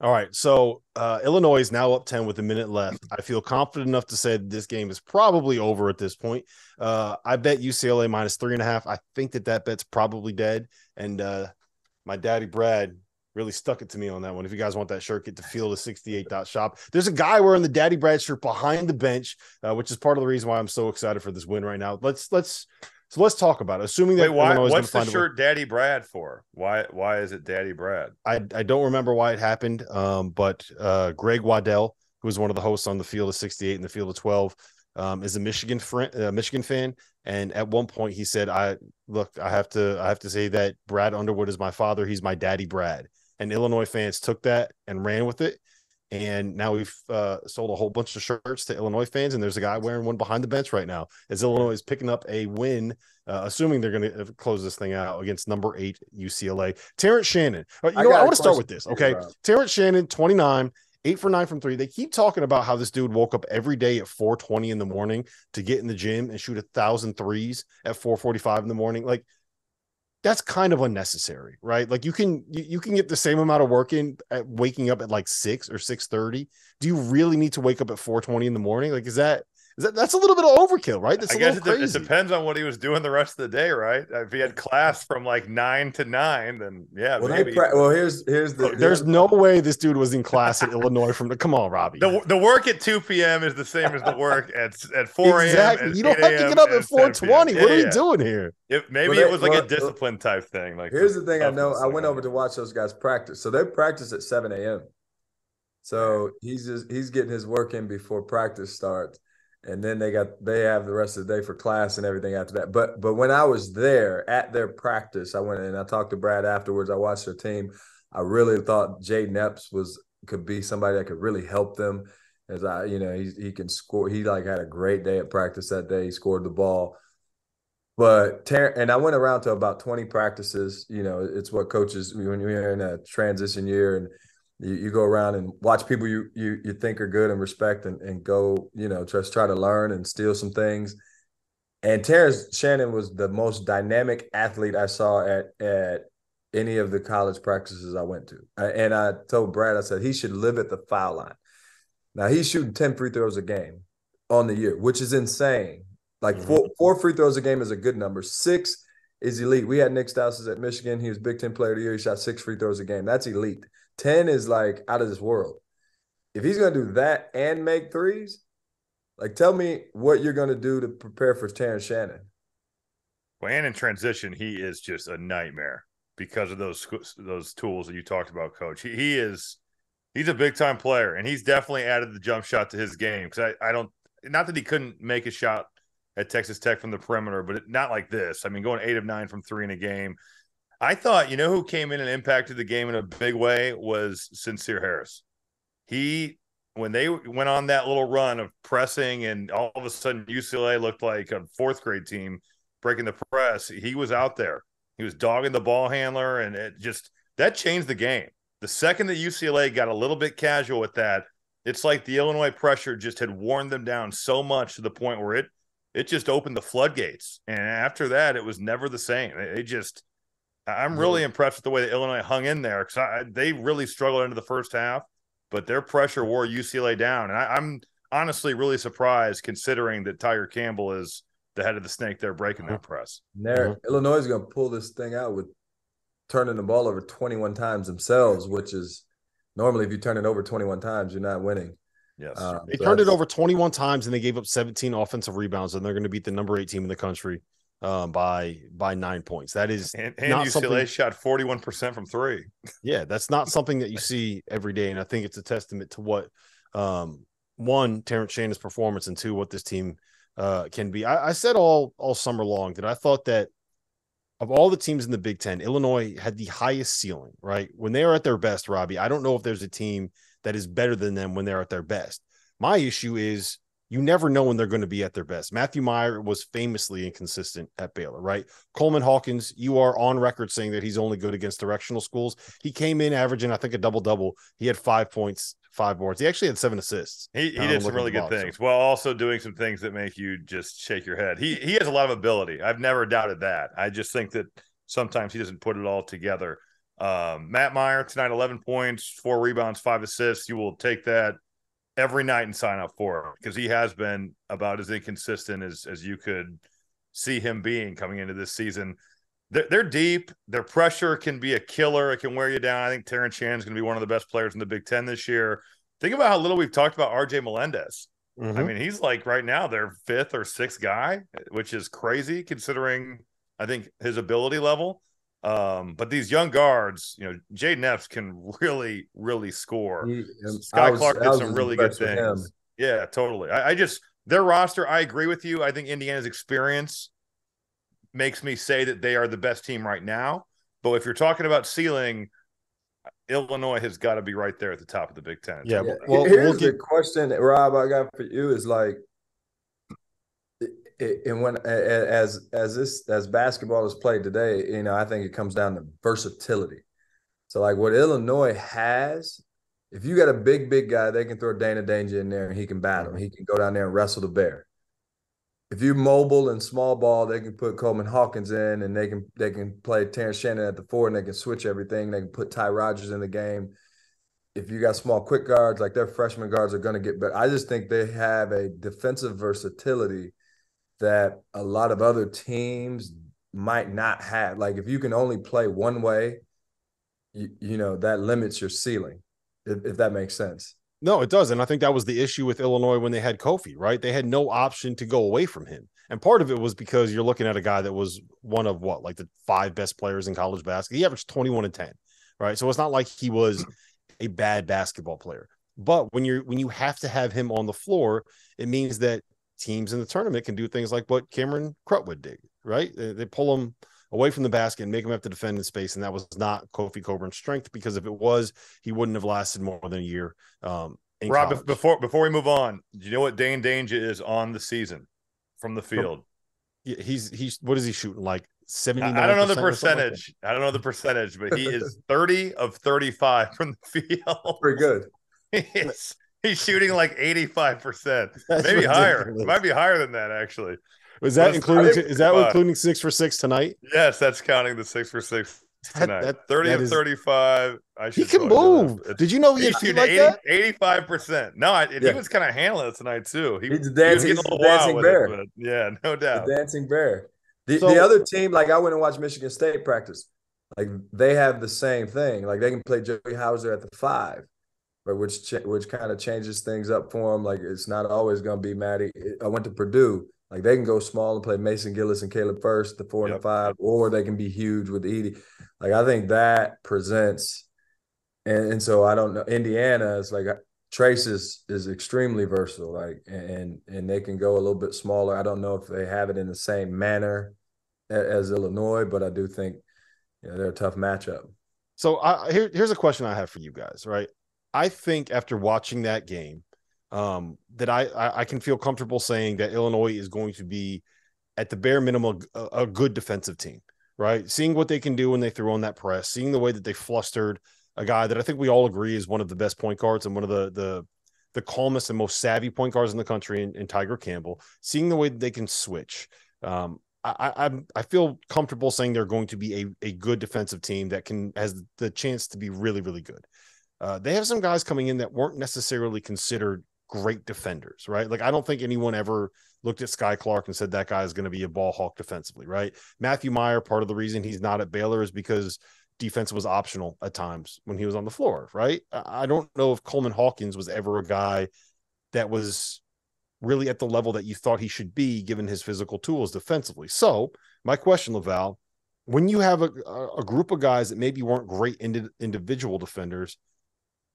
All right, so Illinois is now up 10 with a minute left. I feel confident enough to say that this game is probably over at this point. I bet UCLA minus 3.5. I think that bet's probably dead. And my daddy Brad really stuck it to me on that one. If you guys want that shirt, get to field68.shop. There's a guy wearing the daddy Brad shirt behind the bench, which is part of the reason why I'm so excited for this win right now. Let's talk about it. Assuming that Illinois is going to find what's the shirt Daddy Brad for? Why is it Daddy Brad? I don't remember why it happened, but Greg Waddell, who was one of the hosts on the Field of 68 and the Field of 12, is a Michigan fan, and at one point he said, I have to say that Brad Underwood is my father. He's my daddy Brad." And Illinois fans took that and ran with it. And now we've sold a whole bunch of shirts to Illinois fans, and there's a guy wearing one behind the bench right now as Illinois is picking up a win, assuming they're going to close this thing out against number 8 UCLA. Terrence Shannon. I want to start with this, okay? Terrence Shannon, 29, 8 for 9 from 3. They keep talking about how this dude woke up every day at 4:20 in the morning to get in the gym and shoot 1,000 threes at 4:45 in the morning. Like, that's kind of unnecessary, right? Like you can get the same amount of work in at waking up at like 6 or 6:30. Do you really need to wake up at 4:20 in the morning? Like, that's a little bit of overkill, right? That's I guess it depends on what he was doing the rest of the day, right? If he had class from like 9 to 9, then yeah, maybe. There's no way this dude was in class at Illinois come on, Robbie. The work at 2 p.m. is the same as the work at 4 a.m. Exactly. You don't have to get up at 4:20. What are we doing here? It was like a discipline type thing. Like, here's the thing. I know I went over to watch those guys practice. So they practice at 7 a.m. So he's getting his work in before practice starts. And then they have the rest of the day for class and everything after that. But when I was there at their practice, I went and I talked to Brad afterwards. I watched their team. I really thought Jaden Epps could be somebody that could really help them. He can score. He had a great day at practice that day. He scored the ball. And I went around to about 20 practices. It's what coaches, when you're in a transition year and you go around and watch people you think are good and respect and go, just try to learn and steal some things. And Terrence Shannon was the most dynamic athlete I saw at any of the college practices I went to. And I told Brad, I said, he should live at the foul line. Now he's shooting 10 free throws a game on the year, which is insane. Like four free throws a game is a good number. 6 is elite. We had Nick Stauskas at Michigan. He was Big Ten Player of the Year. He shot 6 free throws a game. That's elite. 10 is like out of this world. If he's going to do that and make threes, tell me what you're going to do to prepare for Terrence Shannon. Well, and in transition, he is just a nightmare because of those tools that you talked about, Coach. He's a big time player, and he's definitely added the jump shot to his game. Because I don't, not that he couldn't make a shot at Texas Tech from the perimeter, but not like this. I mean, going 8 of 9 from 3 in a game. I thought, who came in and impacted the game in a big way was Sincere Harris. When they went on that little run of pressing and all of a sudden UCLA looked like a 4th grade team breaking the press, he was out there. He was dogging the ball handler, and that changed the game. The second that UCLA got a little bit casual with that, it's like the Illinois pressure just had worn them down so much to the point where it just opened the floodgates. And after that, it was never the same. I'm really impressed with the way that Illinois hung in there, because they really struggled into the first half, but their pressure wore UCLA down. And I'm honestly really surprised, considering that Tiger Campbell is the head of the snake there breaking that press. Illinois is going to pull this thing out with turning the ball over 21 times themselves, which is normally if you turn it over 21 times, you're not winning. Yes. They turned it over 21 times and they gave up 17 offensive rebounds, and they're going to beat the number 8 team in the country by 9 points. That is and UCLA shot 41% from 3. Yeah, that's not something that you see every day, and I think it's a testament to what one, Terrence Shannon's performance, and 2, what this team can be. I said all summer long that I thought that of all the teams in the Big Ten, Illinois had the highest ceiling, right? When they are at their best, Robbie, I don't know if there's a team that is better than them when they're at their best. My issue is you never know when they're going to be at their best. Matthew Meyer was famously inconsistent at Baylor, right? Coleman Hawkins, you are on record saying that he's only good against directional schools. He came in averaging, I think, a double-double. He had 5 points, 5 boards. He actually had 7 assists. He did some really good things, while also doing some things that make you just shake your head. He has a lot of ability. I've never doubted that. I just think that sometimes he doesn't put it all together. Matt Meyer tonight, 11 points, 4 rebounds, 5 assists. You will take that every night and sign up for it because he has been about as inconsistent as you could see him being coming into this season. They're deep. Their pressure can be a killer. It can wear you down. I think Terrence Shannon is going to be one of the best players in the Big Ten this year. Think about how little we've talked about RJ Melendez. Mm-hmm. I mean, he's like right now their 5th or 6th guy, which is crazy considering I think his ability level. But these young guards, Jaden Epps can really, really score. Sky Clark did some really good things. Yeah, totally. I just their roster. I agree with you. I think Indiana's experience makes me say that they are the best team right now. But if you're talking about ceiling, Illinois has got to be right there at the top of the Big Ten. Yeah. Well, here's the question, Rob, I got for you is like, and when as basketball is played today, I think it comes down to versatility. So like what Illinois has, if you got a big guy, they can throw Dana Danger in there and he can battle. Mm-hmm. He can go down there and wrestle the bear. If you're mobile and small ball, they can put Coleman Hawkins in and they can play Terrence Shannon at the 4 and they can switch everything. They can put Ty Rodgers in the game. If you got small quick guards, like their freshman guards are going to get better. I just think they have a defensive versatility that a lot of other teams might not have. Like if you can only play one way, that limits your ceiling, if that makes sense. No, it does. And I think that was the issue with Illinois when they had Kofi, right? They had no option to go away from him. And part of it was because you're looking at a guy that was one of like the 5 best players in college basketball. He averaged 21 and 10, right? So it's not like he was a bad basketball player. But when you have to have him on the floor, it means that teams in the tournament can do things like what Cameron Crutwood did, right? They pull him away from the basket and make him have to defend in space. And that was not Kofi Coburn's strength, because if it was, he wouldn't have lasted more than a year. Rob, before we move on, do you know what Dane Danger is on the season from the field? Yeah, he's what is he shooting, like 79%? I don't know the percentage. I don't know the percentage, but he is 30 of 35 from the field. Pretty good. He's shooting like 85%. Maybe ridiculous. Higher. It might be higher than that, actually. Is that including 6 for 6 tonight? Yes, that's counting the 6 for 6 tonight. 30 of 35. He can move. Did you know he's shooting like 85%? No, he was kind of handling it tonight too. He's the dancing bear. It, yeah, no doubt. The dancing bear. The other team, like I went and watched Michigan State practice. Like they have the same thing. Like they can play Joey Hauser at the 5, but which kind of changes things up for him. Like it's not always going to be Matty. I went to Purdue. Like they can go small and play Mason Gillis and Caleb First, the 4 and the 5, or they can be huge with Edie. Like I think that presents, and so I don't know. Indiana is like Trace is extremely versatile, like and they can go a little bit smaller. I don't know if they have it in the same manner as Illinois, but I do think they're a tough matchup. So here's a question I have for you guys, right? I think after watching that game, that I can feel comfortable saying that Illinois is going to be, at the bare minimum, a good defensive team, right? Seeing what they can do when they throw on that press, seeing the way that they flustered a guy that I think we all agree is one of the best point guards and one of the calmest and most savvy point guards in the country in Tiger Campbell, seeing the way that they can switch. I feel comfortable saying they're going to be a good defensive team that has the chance to be really, really good. They have some guys coming in that weren't necessarily considered great defenders, right? Like I don't think anyone ever looked at Sky Clark and said that guy is going to be a ball hawk defensively, right? Matthew Meyer, part of the reason he's not at Baylor is because defense was optional at times when he was on the floor, right? I don't know if Coleman Hawkins was ever a guy that was really at the level that you thought he should be given his physical tools defensively. So my question, Laval, when you have a group of guys that maybe weren't great individual defenders,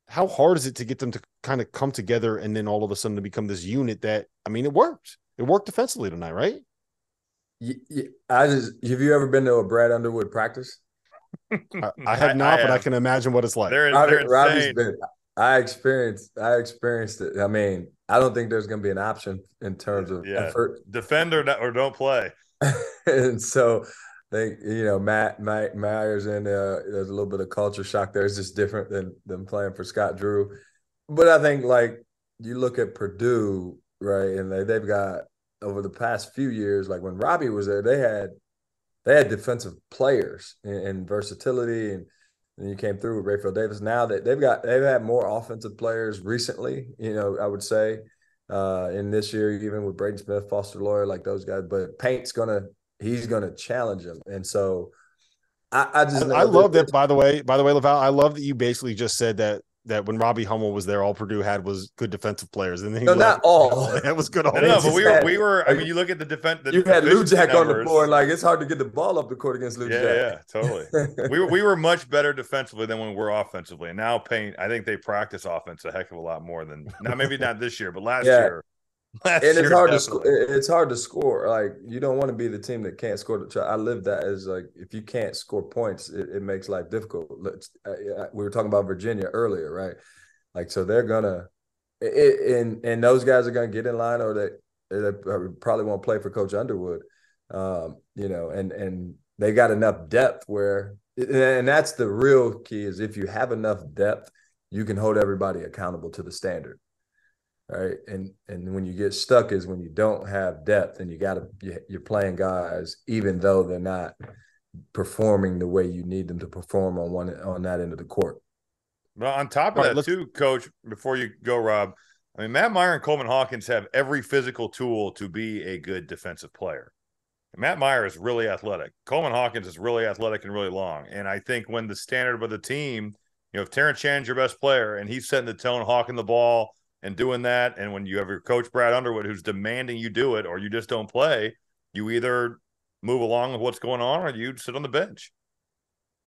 how hard is it to get them to kind of come together and then all of a sudden to become this unit that, I mean, it worked. It worked defensively tonight, right? Have you ever been to a Brad Underwood practice? I have not, but I can imagine what it's like. Robbie's been. I experienced it. I mean, I don't think there's going to be an option in terms of effort. Defend or don't play. And so they, Matt Myers and there's a little bit of culture shock there. It's just different than playing for Scott Drew. But I think like you look at Purdue, right, and they've got over the past few years, like when Robbie was there, they had defensive players and versatility, and and you came through with Rayfield Davis. Now that they've had more offensive players recently, I would say, in this year, even with Braden Smith, Foster Loyer, like those guys. But he's gonna challenge him, and so I just I know love that. that. By the way, Laval, I love that you basically just said that when Robbie Hummel was there, all Purdue had was good defensive players, and then he No, left. not all. That was good. All No, but just we were. I mean, you look at the defense. You had Lou efficiency Jack on the numbers. board. Like, it's hard to get the ball up the court against Lou Jack. Yeah, totally. We were much better defensively than when we were offensively. And now Payne, I think they practice offense a heck of a lot more than now. Maybe not this year, but last year. And it's hard to score. It's hard to score. Like, you don't want to be the team that can't score. I live that as, like, if you can't score points, it makes life difficult. We were talking about Virginia earlier, right? Like, so they're gonna, and those guys are gonna get in line, or they probably won't play for Coach Underwood. And they got enough depth where, and that's the real key, is if you have enough depth, you can hold everybody accountable to the standard. Right. And when you get stuck is when you don't have depth, and you're playing guys, even though they're not performing the way you need them to perform on that end of the court. Well, on top of that, too, Coach, before you go, Rob, I mean, Matt Meyer and Coleman Hawkins have every physical tool to be a good defensive player. And Matt Meyer is really athletic. Coleman Hawkins is really athletic and really long. And I think when the standard of the team, if Terrence Shannon's your best player and he's setting the tone, hawking the ball and doing that, and when you have your coach, Brad Underwood, who's demanding you do it or you just don't play, you either move along with what's going on or you sit on the bench.